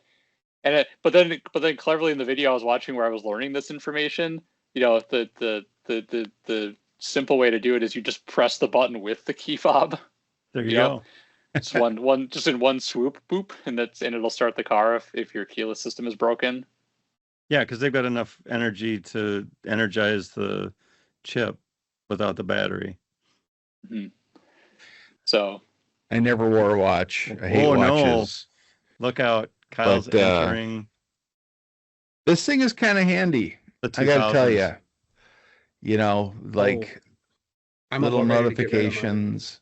And but then cleverly in the video I was watching where I was learning this information, the simple way to do it is you just press the button with the key fob. There you go. It's just in one swoop, boop, and it'll start the car if your keyless system is broken. Yeah, because they've got enough energy to energize the chip without the battery. Mm-hmm. So I never wore a watch. I hate watches. No. Look out. Kyle's entering. This thing is kind of handy. I got to tell you. Little notifications.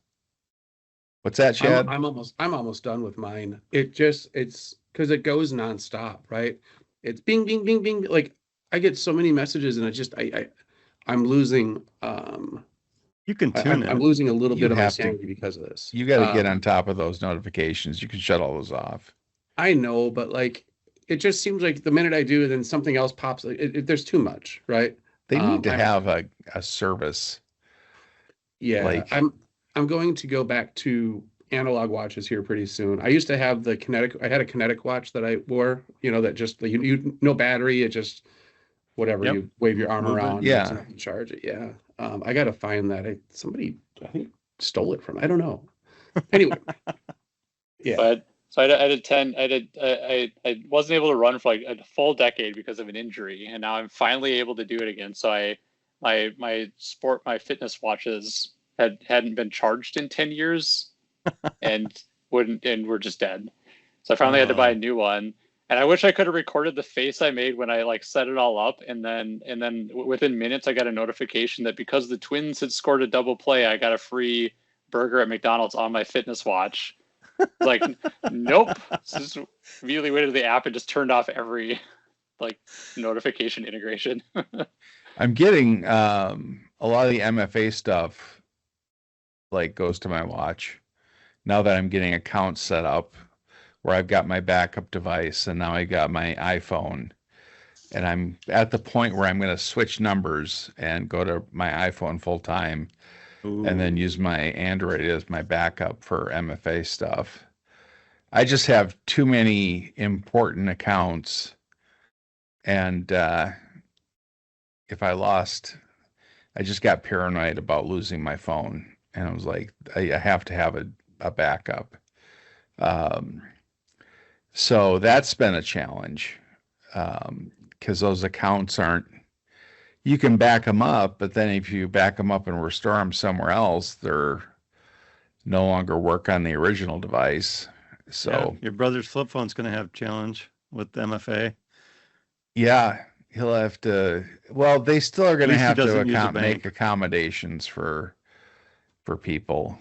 What's that, Chad? I'm almost done with mine. It's because it goes nonstop, right? It's bing, bing, bing, bing. Like I get so many messages, and I'm losing. You can tune it. I'm losing a little bit of my sanity because of this. You got to get on top of those notifications. You can shut all those off. I know, but like it just seems like the minute I do, then something else pops. There's too much, right? They need to have a service. Yeah, I'm going to go back to analog watches here pretty soon. I used to have the kinetic. I had a kinetic watch that I wore. That just you no battery. It just whatever Yep. you wave your arm Movement. around. Yeah. It's enough to charge it. Yeah. I got to find that. Somebody I think stole it from. I don't know. Anyway. Yeah. But so I wasn't able to run for like a full decade because of an injury, and now I'm finally able to do it again. So my fitness watches hadn't been charged in 10 years and were just dead. So I finally had to buy a new one. And I wish I could have recorded the face I made when I like set it all up, and then within minutes I got a notification that because the Twins had scored a double play, I got a free burger at McDonald's on my fitness watch. Like, nope. Just immediately went to the app and just turned off every like notification integration. I'm getting a lot of the MFA stuff like goes to my watch now that I'm getting accounts set up where I've got my backup device and now I got my iPhone, and I'm at the point where I'm going to switch numbers and go to my iPhone full time. Ooh. And then use my Android as my backup for MFA stuff. I just have too many important accounts, and if I just got paranoid about losing my phone, and I was like, I have to have a backup. So that's been a challenge because those accounts aren't. You can back them up, but then if you back them up and restore them somewhere else, they're no longer work on the original device. So yeah, your brother's flip phone's going to have challenge with MFA. Yeah, he'll have to. Well, they still are going to have to make accommodations for people.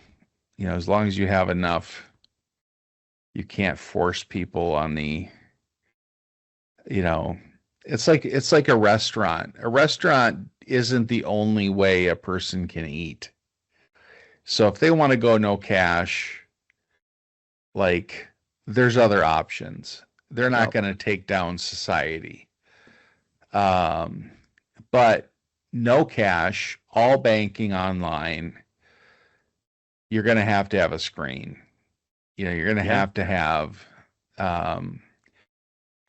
As long as you have enough, you can't force people on the. It's like a restaurant. A restaurant isn't the only way a person can eat. So if they want to go no cash, like there's other options. They're not going to take down society. But no cash, all banking online, you're going to have a screen. You're going to have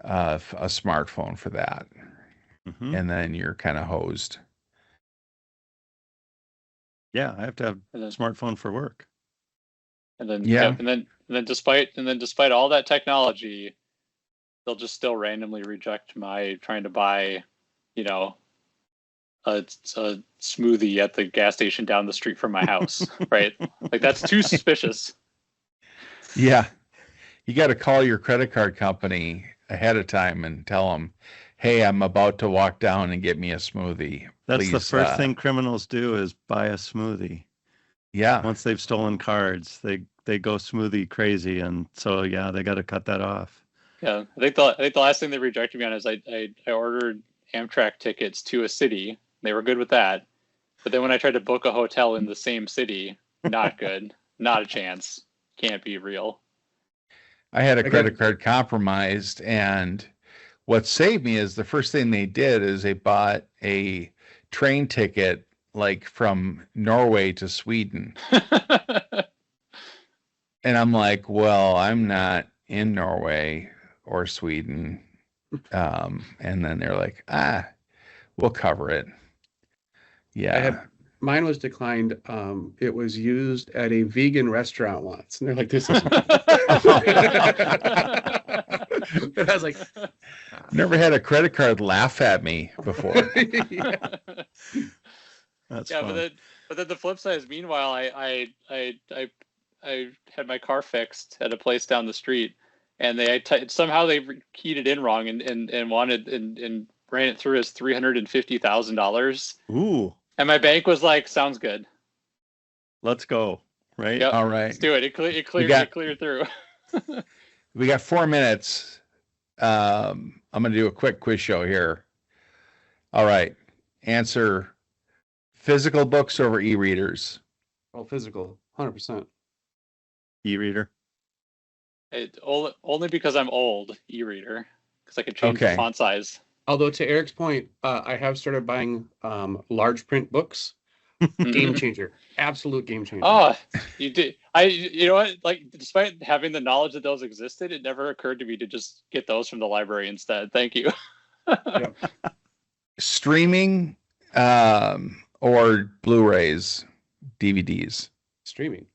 a smartphone for that. Mm-hmm. And then you're kind of hosed. Yeah, I have to have a smartphone for work. And then despite all that technology, they'll just still randomly reject my trying to buy, a smoothie at the gas station down the street from my house, right? Like that's too suspicious. Yeah. You got to call your credit card company ahead of time and tell them, hey, I'm about to walk down and get me a smoothie. That's the first thing criminals do is buy a smoothie. Yeah. Once they've stolen cards, they go smoothie crazy. And so, yeah, they got to cut that off. Yeah. I think the last thing they rejected me on is I ordered Amtrak tickets to a city. They were good with that. But then when I tried to book a hotel in the same city, not good. Not a chance. Can't be real. I had a credit card compromised, and what saved me is the first thing they did is they bought a train ticket like from Norway to Sweden. And I'm like, well, I'm not in Norway or Sweden. And then they're like, we'll cover it. Yeah. Mine was declined. It was used at a vegan restaurant once. And they're like, this is... And I was like... Never had a credit card laugh at me before. Yeah. That's fun. But then the flip side is, meanwhile, I had my car fixed at a place down the street, and somehow they keyed it in wrong and wanted and ran it through as $350,000. Ooh. And my bank was like, sounds good. Let's go. Right? Yep. All right. Let's do it. It cleared through. We got 4 minutes. I'm going to do a quick quiz show here. All right. Answer physical books over e-readers. Oh, physical. 100%. E-reader. Only because I'm old, e-reader. Because I could change the font size. Although to Eric's point, I have started buying large print books Game changer. Absolute game changer. Oh, you did. You know what? Like, despite having the knowledge that those existed, it never occurred to me to just get those from the library instead. Thank you. Yep. Streaming or Blu-rays, DVDs? Streaming.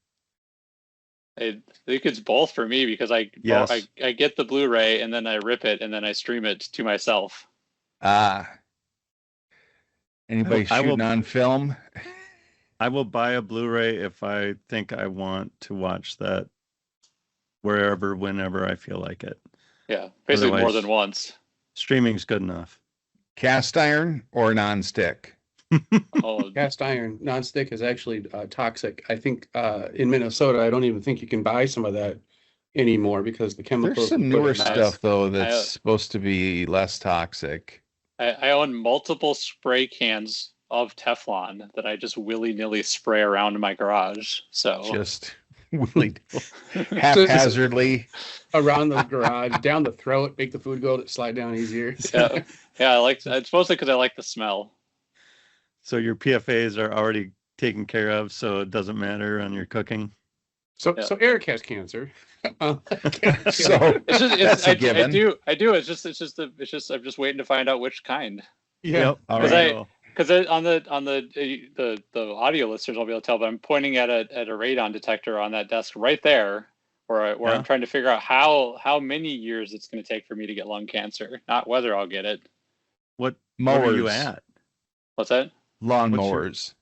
I think it's both for me because I get the Blu-ray and then I rip it and then I stream it to myself. Anybody shooting on film? I will buy a Blu-ray if I think I want to watch that wherever, whenever I feel like it. Yeah, basically more than once. Streaming's good enough. Cast iron or non-stick? Cast iron non-stick is actually toxic. I think in Minnesota, I don't even think you can buy some of that anymore because the chemicals. There's some newer stuff though that's supposed to be less toxic. I own multiple spray cans of Teflon that I just willy-nilly spray around in my garage. So just haphazardly around the garage, down the throat, make the food go slide down easier. Yeah. It's mostly because I like the smell. So your PFAs are already taken care of, so it doesn't matter on your cooking. So Eric has cancer. So that's a given. I do. It's just I'm just waiting to find out which kind. Yeah. Because on the audio listeners I'll be able to tell, but I'm pointing at a radon detector on that desk right there, where I'm trying to figure out how many years it's going to take for me to get lung cancer, not whether I'll get it. What mowers are you at? What's that? Lawn mowers.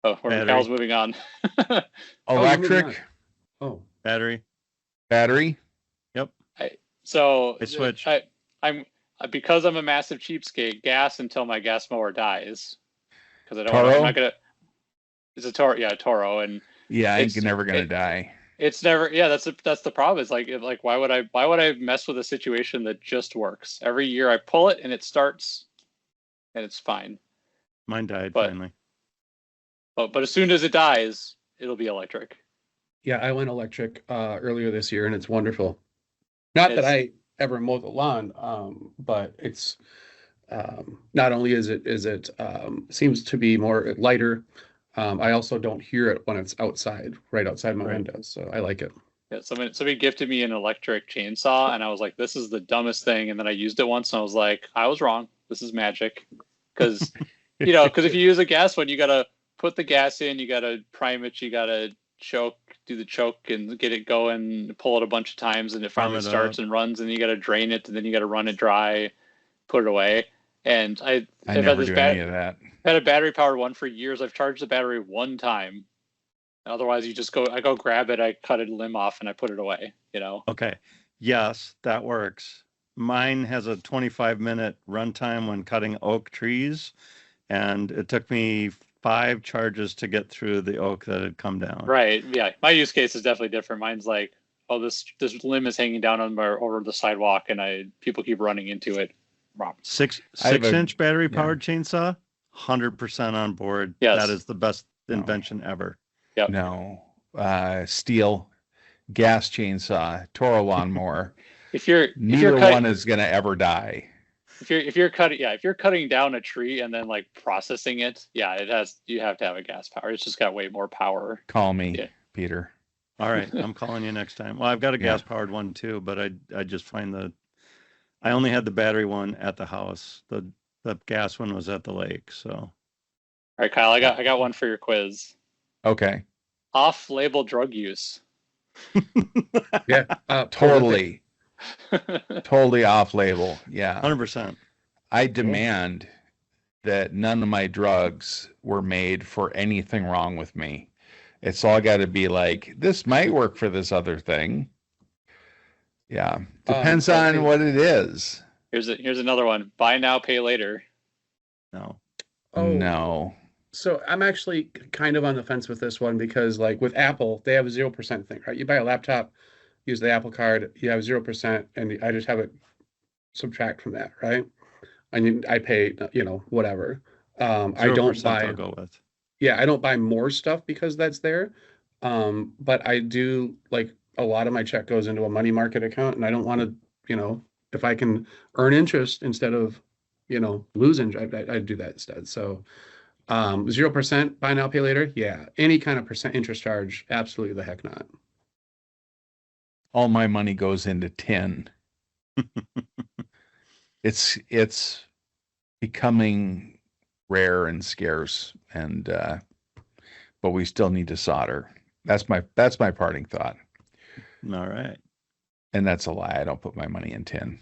Cal's moving on. Electric. Battery. Yep. I switch. I'm because I'm a massive cheapskate. Gas until my gas mower dies. Because I'm not gonna. It's a Toro. Yeah, Toro, and it's never gonna die. It's never. Yeah, that's the problem. It's like why would I mess with a situation that just works? Every year I pull it and it starts, and it's fine. Mine died finally. But as soon as it dies, it'll be electric. Yeah, I went electric earlier this year, and it's wonderful. Not that I ever mow the lawn, but it's not only is it seems to be more lighter. I also don't hear it when it's outside, right outside my window, so I like it. Yeah, somebody gifted me an electric chainsaw, and I was like, "This is the dumbest thing." And then I used it once, and I was like, "I was wrong. This is magic." Because if you use a gas one, you gotta put the gas in, you gotta prime it, you gotta do the choke and get it going, pull it a bunch of times, and it finally starts and runs, and you gotta drain it, and then you gotta run it dry, put it away. And I've never do any of that. I've had a battery powered one for years. I've charged the battery one time. Otherwise, I go grab it, I cut a limb off, and I put it away. Okay. Yes, that works. Mine has a 25-minute runtime when cutting oak trees, and it took me 5 charges to get through the oak that had come down. Right. Yeah. My use case is definitely different. Mine's like, this limb is hanging down over the sidewalk, and people keep running into it. Wrong. 6-inch battery powered chainsaw, 100% on board. Yes. That is the best invention ever. Yep. No. Steel gas chainsaw, Toro lawnmower. Neither one is going to ever die. If you're cutting down a tree and then like processing it, you have to have a gas power. It's just got way more power. Call me, Peter. All right, I'm calling you next time. Well, I've got a gas powered one too, but I just find I only had the battery one at the house. The gas one was at the lake. So, all right, Kyle, I got one for your quiz. Okay. Off-label drug use. Yeah, totally. Totally off-label. Yeah, 100%. I demand that none of my drugs were made for anything wrong with me. It's all got to be like, this might work for this other thing. Yeah, depends on what it is. Here's another one. Buy now, pay later. No. Oh no. So I'm actually kind of on the fence with this one because, like with Apple, they have a 0% thing, right? You buy a laptop, use the Apple Card, you have 0%, and I just have it subtract from that, right? I pay, whatever. I don't buy. I'll go with. Yeah, I don't buy more stuff because that's there. But I do, like, a lot of my check goes into a money market account, and I don't want to, if I can earn interest instead of, lose interest, I do that instead. So 0% buy now, pay later. Yeah. Any kind of percent interest charge. Absolutely the heck not. All my money goes into tin. It's becoming rare and scarce, and but we still need to solder. That's my parting thought. All right. And that's a lie. I don't put my money in tin.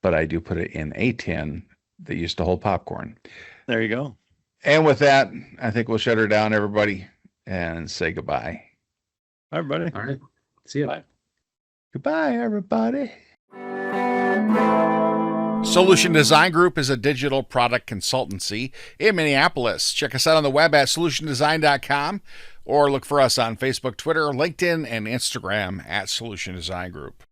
But I do put it in a tin that used to hold popcorn. There you go. And with that, I think we'll shut her down, everybody, and say goodbye. Bye, everybody. All right. See you. Bye. Goodbye, everybody. Solution Design Group is a digital product consultancy in Minneapolis. Check us out on the web at solutiondesign.com or look for us on Facebook, Twitter, LinkedIn, and Instagram at Solution Design Group.